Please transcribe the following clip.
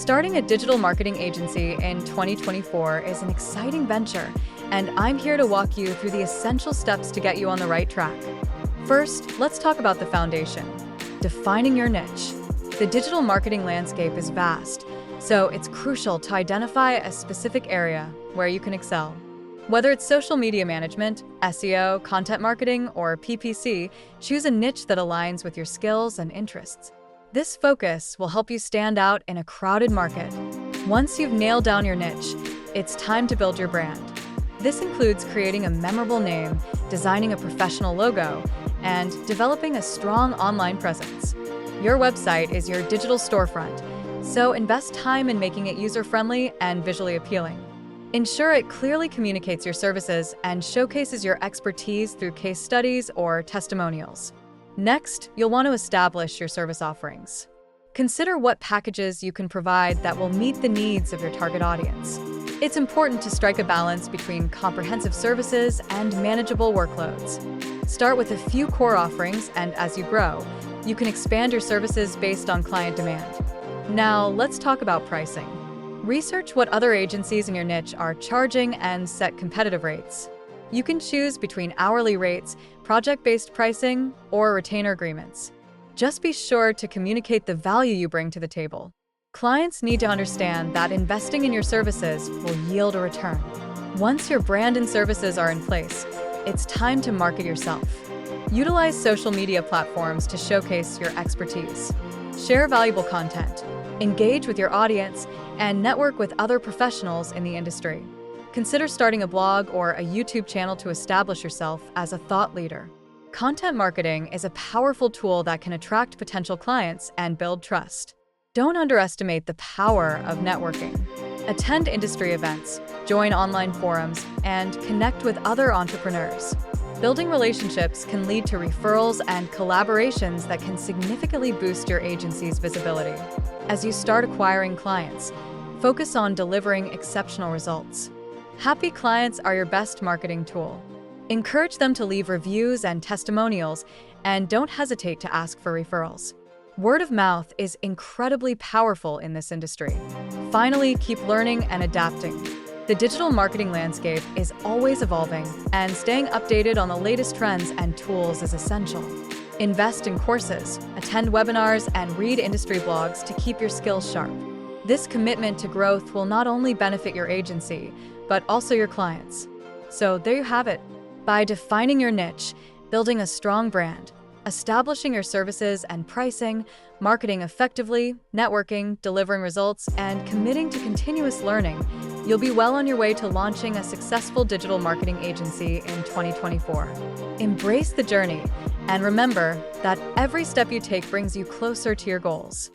Starting a digital marketing agency in 2024 is an exciting venture, and I'm here to walk you through the essential steps to get you on the right track. First, let's talk about the foundation: defining your niche. The digital marketing landscape is vast, so it's crucial to identify a specific area where you can excel. Whether it's social media management, SEO, content marketing, or PPC, choose a niche that aligns with your skills and interests. This focus will help you stand out in a crowded market. Once you've nailed down your niche, it's time to build your brand. This includes creating a memorable name, designing a professional logo, and developing a strong online presence. Your website is your digital storefront, so invest time in making it user-friendly and visually appealing. Ensure it clearly communicates your services and showcases your expertise through case studies or testimonials. Next, you'll want to establish your service offerings. Consider what packages you can provide that will meet the needs of your target audience. It's important to strike a balance between comprehensive services and manageable workloads. Start with a few core offerings, and as you grow, you can expand your services based on client demand. Now, let's talk about pricing. Research what other agencies in your niche are charging and set competitive rates. You can choose between hourly rates, project-based pricing, or retainer agreements. Just be sure to communicate the value you bring to the table. Clients need to understand that investing in your services will yield a return. Once your brand and services are in place, it's time to market yourself. Utilize social media platforms to showcase your expertise. Share valuable content, engage with your audience, and network with other professionals in the industry. Consider starting a blog or a YouTube channel to establish yourself as a thought leader. Content marketing is a powerful tool that can attract potential clients and build trust. Don't underestimate the power of networking. Attend industry events, join online forums, and connect with other entrepreneurs. Building relationships can lead to referrals and collaborations that can significantly boost your agency's visibility. As you start acquiring clients, focus on delivering exceptional results. Happy clients are your best marketing tool. Encourage them to leave reviews and testimonials, and don't hesitate to ask for referrals. Word of mouth is incredibly powerful in this industry. Finally, keep learning and adapting. The digital marketing landscape is always evolving, and staying updated on the latest trends and tools is essential. Invest in courses, attend webinars, and read industry blogs to keep your skills sharp. This commitment to growth will not only benefit your agency, but also your clients. So there you have it. By defining your niche, building a strong brand, establishing your services and pricing, marketing effectively, networking, delivering results, and committing to continuous learning, you'll be well on your way to launching a successful digital marketing agency in 2024. Embrace the journey, and remember that every step you take brings you closer to your goals.